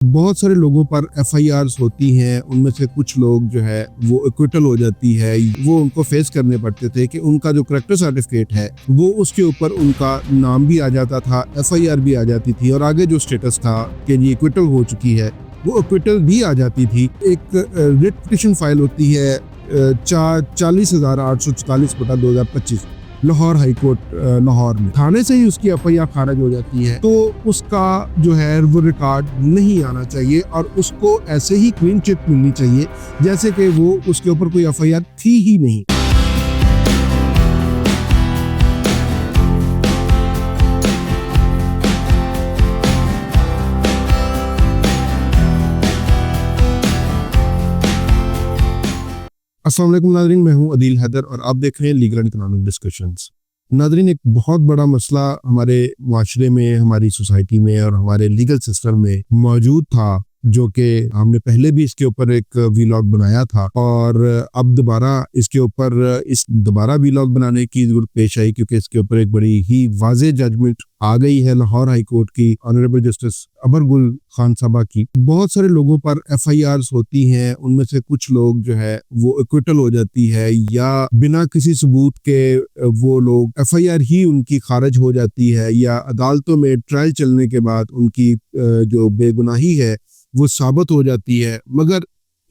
बहुत सारे लोगों पर एफआईआर्स होती हैं, उनमें से कुछ लोग जो है वो एक्विटल हो जाती है। वो उनको फेस करने पड़ते थे कि उनका जो करेक्टर सर्टिफिकेट है वो उसके ऊपर उनका नाम भी आ जाता था, एफआईआर भी आ जाती थी और आगे जो स्टेटस था कि ये एक्विटल हो चुकी है वो एक्विटल भी आ जाती थी। एक रिट पिटिशन फाइल होती है 40,844/2025 लाहौर हाई कोर्ट लाहौर में। थाने से ही उसकी एफआईआर खारिज हो जाती है तो उसका जो है वो रिकॉर्ड नहीं आना चाहिए और उसको ऐसे ही क्लीन चिट मिलनी चाहिए जैसे कि वो उसके ऊपर कोई एफआईआर थी ही नहीं। अस्सलाम वालेकुम नाज़रीन, मैं हूं अदील हैदर और आप देख रहे हैं लीगल एंड इकोनॉमिक डिस्कशंस। नाज़रीन, एक बहुत बड़ा मसला हमारे माशरे में, हमारी सोसाइटी में और हमारे लीगल सिस्टम में मौजूद था, जो कि हमने पहले भी इसके ऊपर एक वीलॉग बनाया था और अब दोबारा इसके ऊपर इस दोबारा वीलॉग बनाने की जरूरत पेश आई क्योंकि इसके ऊपर एक बड़ी ही वाज़ेह जजमेंट आ गई है लाहौर हाई कोर्ट की ऑनरेबल जस्टिस अबर गुल खान साहबा की। बहुत सारे लोगों पर एफआईआर्स होती हैं, उनमें से कुछ लोग जो है वो एक्विटल हो जाती है या बिना किसी सबूत के वो लोग एफआईआर ही उनकी खारिज हो जाती है या अदालतों में ट्रायल चलने के बाद उनकी जो बेगुनाही है वो साबित हो जाती है। मगर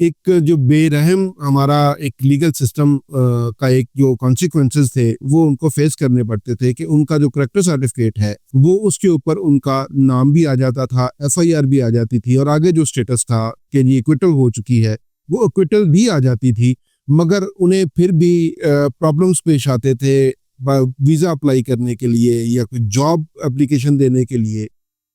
एक जो बेरहम हमारा एक लीगल सिस्टम का एक जो कॉन्सिक्वेंसेस थे वो उनको फेस करने पड़ते थे कि उनका जो करेक्टर सर्टिफिकेट है वो उसके ऊपर उनका नाम भी आ जाता था, एफआईआर भी आ जाती थी और आगे जो स्टेटस था कि ये एक्विटल हो चुकी है वो एक्विटल भी आ जाती थी। मगर उन्हें फिर भी प्रॉब्लम्स पेश आते थे वीज़ा अप्लाई करने के लिए या कोई जॉब एप्लीकेशन देने के लिए।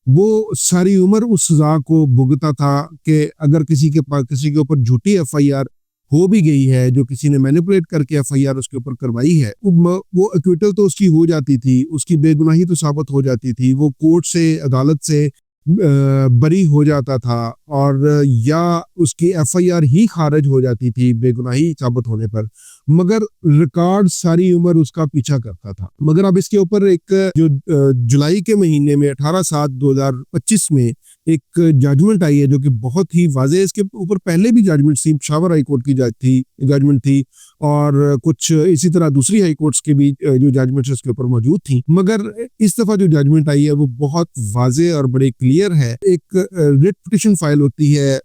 वो सारी उम्र उस सजा को भुगता था कि अगर किसी के पास किसी के ऊपर झूठी एफआईआर हो भी गई है, जो किसी ने मैनिपुलेट करके एफआईआर उसके ऊपर करवाई है, वो एक्विटल तो उसकी हो जाती थी, उसकी बेगुनाही तो साबित हो जाती थी, वो कोर्ट से अदालत से बरी हो जाता था और या उसकी एफआईआर ही खारिज हो जाती थी बेगुनाही साबित होने पर। मगर रिकॉर्ड सारी उम्र उसका पीछा करता था। मगर अब इसके ऊपर एक जो जुलाई के महीने में 18/7/2025 में एक जजमेंट आई है जो कि बहुत ही वाज़ेह, इसके ऊपर पहले भी जजमेंट थी, पेशावर हाई कोर्ट की जजमेंट थी और कुछ इसी तरह दूसरी हाई कोर्ट्स के भी जो जजमेंट्स इसके ऊपर मौजूद थी। मगर इस दफा जो जजमेंट आई है वो बहुत वाज़ेह और बड़े क्लियर है। एक रिट पिटिशन फाइल होती है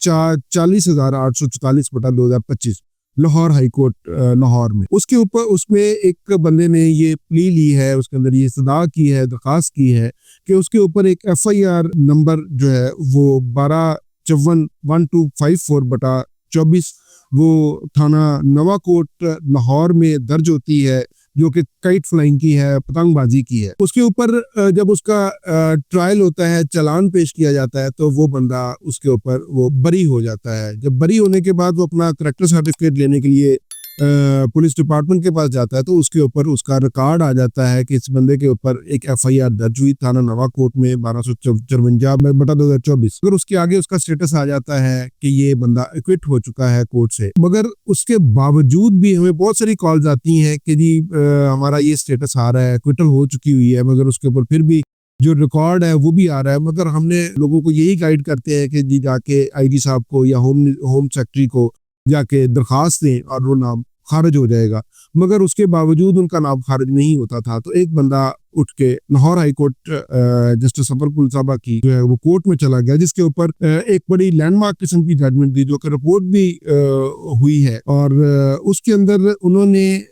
40,844/2025 लाहौर हाई कोर्ट लाहौर में। उसके ऊपर उसमें एक बंदे ने ये प्ली ली है, उसके अंदर ये इस्तदा की है, दरखास्त की है कि उसके ऊपर एक एफआईआर नंबर जो है वो 1254/1254 वो थाना नवाकोट लाहौर में दर्ज होती है, जो कि काइट फ्लाइंग की है, पतंगबाजी की है। उसके ऊपर जब उसका ट्रायल होता है, चालान पेश किया जाता है, तो वो बंदा उसके ऊपर वो बरी हो जाता है। जब बरी होने के बाद वो अपना करेक्टर सर्टिफिकेट लेने के लिए पुलिस डिपार्टमेंट के पास जाता है तो उसके ऊपर उसका रिकॉर्ड आ जाता है कि इस बंदे के ऊपर एक एफआईआर दर्ज हुई थाना नवाकोट में 1254/2024। अगर उसके आगे उसका स्टेटस आ जाता है कि ये बंदा एक्विट हो चुका है कोर्ट से। मगर उसके बावजूद भी हमें बहुत सारी कॉल्स आती हैं कि जी हमारा ये स्टेटस आ रहा है, एक्विटल हो चुकी हुई है, मगर उसके ऊपर फिर भी जो रिकॉर्ड है वो भी आ रहा है। मगर हमने लोगों को यही गाइड करते हैं कि जी जाके आईजी साहब को या होम सेक्रेटरी को जाके दरखास्त दें और वो नाम खारिज हो जाएगा। मगर उसके बावजूद उनका नाम खारिज नहीं होता था। तो एक बंदा उठ के लाहौर हाई कोर्ट जस्टिस अबर गुल साहबा की जो है वो कोर्ट में चला गया, जिसके ऊपर एक बड़ी लैंडमार्क किस्म की जजमेंट दी, जो कि रिपोर्ट भी हुई है। और उसके अंदर उन्होंने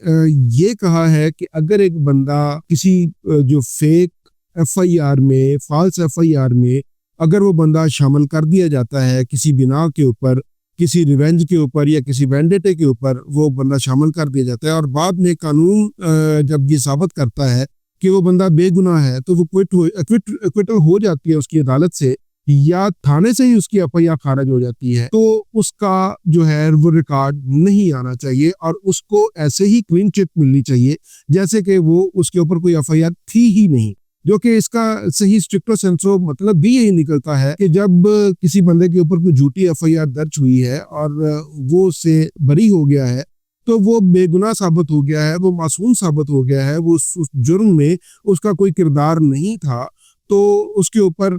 ये कहा है कि अगर एक बंदा किसी जो फेक एफआईआर में, फॉल्स एफआईआर में अगर वो बंदा शामिल कर दिया जाता है किसी बिना के ऊपर, किसी रिवेंज के ऊपर या किसी वेंडेटे के ऊपर वो बंदा शामिल कर दिया जाता है और बाद में कानून जब ये साबित करता है कि वो बंदा बेगुनाह है तो वो एक्विटल हो जाती है उसकी अदालत से या थाने से ही उसकी एफआईआर खारिज हो जाती है, तो उसका जो है वो रिकॉर्ड नहीं आना चाहिए और उसको ऐसे ही क्लीन चिट मिलनी चाहिए जैसे कि वो उसके ऊपर कोई एफआईआर थी ही नहीं। जो कि इसका सही स्ट्रिक्टो सेंसो मतलब भी यही निकलता है कि जब किसी बंदे के ऊपर कोई झूठी एफआईआर दर्ज हुई है और वो उससे बरी हो गया है तो वो बेगुनाह साबित हो गया है, वो मासूम साबित हो गया है, वो उस जुर्म में उसका कोई किरदार नहीं था, तो उसके ऊपर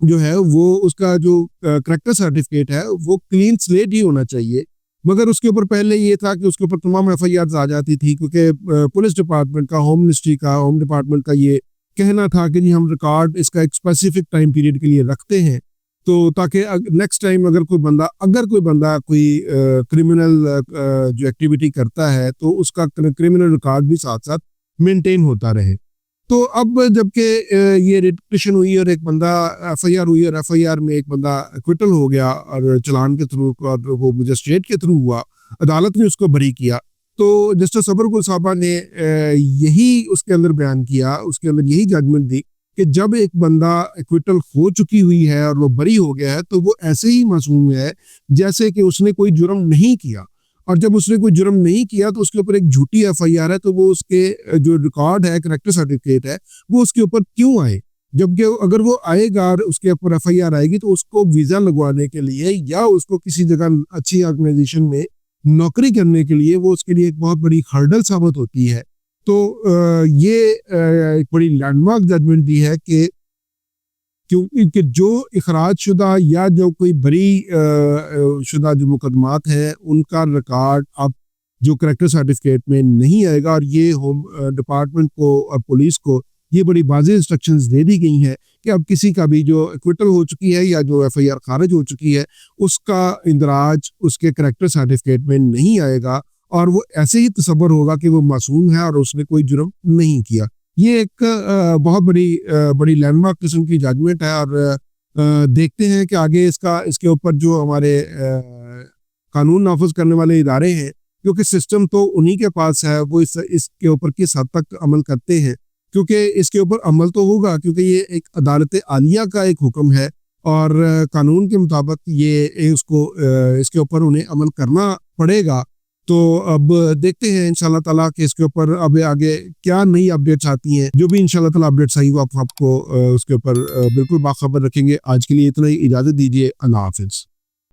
जो है वो उसका जो करेक्टर सर्टिफिकेट है वो क्लीन स्लेट ही होना चाहिए। मगर उसके ऊपर पहले ये था कि उसके ऊपर तमाम एफआईआर आ जाती थी, क्योंकि पुलिस डिपार्टमेंट का, होम मिनिस्ट्री का, होम डिपार्टमेंट का ये कहना था कि जी हम रिकॉर्ड इसका एक स्पेसिफिक टाइम पीरियड के लिए रखते हैं, तो ताकि नेक्स्ट टाइम अगर कोई बंदा कोई क्रिमिनल जो एक्टिविटी करता है तो उसका क्रिमिनल रिकॉर्ड भी साथ साथ मेंटेन होता रहे। तो अब जबकि ये रिटिशन हुई और एक बंदा एफआईआर हुई और एफआईआर में एक बंदा एक्विटल हो गया और चालान के थ्रू और वो मजिस्ट्रेट के थ्रू हुआ, अदालत ने उसको बरी किया। तो जस्टिस सबरकुल साहबा ने यही उसके अंदर बयान किया, उसके अंदर यही जजमेंट दी कि जब एक बंदा एक्विटल हो चुकी हुई है और वो बरी हो गया है तो वो ऐसे ही मासूम है जैसे कि उसने कोई जुर्म नहीं किया। और जब उसने कोई जुर्म नहीं किया तो उसके ऊपर एक झूठी एफआईआर है, तो वो उसके जो रिकॉर्ड है, करेक्टर सर्टिफिकेट है, वो उसके ऊपर क्यों आए? जबकि अगर वो आएगा और उसके ऊपर एफआईआर आएगी तो उसको वीजा लगवाने के लिए या उसको किसी जगह अच्छी ऑर्गेनाइजेशन में नौकरी करने के लिए वो उसके लिए एक बहुत बड़ी हर्डल साबित होती है। तो ये एक बड़ी लैंडमार्क जजमेंट दी है कि क्योंकि जो इखराज शुदा या जो कोई बरी शुदा जो मुकदमात हैं उनका रिकॉर्ड अब जो करेक्टर सर्टिफिकेट में नहीं आएगा, और ये होम डिपार्टमेंट को और पुलिस को ये बड़ी वाज़ेह इंस्ट्रक्शंस दे दी गई हैं कि अब किसी का भी जो एक्विटल हो चुकी है या जो एफआईआर खारिज हो चुकी है उसका इंदराज उसके करेक्टर सर्टिफिकेट में नहीं आएगा, और वो ऐसे ही तसव्वुर होगा कि वो मासूम है और उसने कोई जुर्म नहीं किया। ये एक बहुत बड़ी लैंडमार्क किस्म की जजमेंट है, और देखते हैं कि आगे इसके ऊपर जो हमारे कानून नाफिज करने वाले इदारे हैं, क्योंकि सिस्टम तो उन्हीं के पास है, वो इसके ऊपर किस हद तक अमल करते हैं, क्योंकि इसके ऊपर अमल तो होगा क्योंकि ये एक अदालत आलिया का एक हुक्म है और कानून के मुताबिक इसके ऊपर उन्हें अमल करना पड़ेगा। तो अब देखते हैं इंशाल्लाह ताला कि इसके ऊपर अब आगे क्या नई अपडेट्स आती हैं। जो भी इंशाल्लाह ताला अपडेट्स आई वो आपको उसके ऊपर बिल्कुल बाखबर रखेंगे। आज के लिए इतना ही, इजाज़त दीजिए। अल्लाह हाफिज़।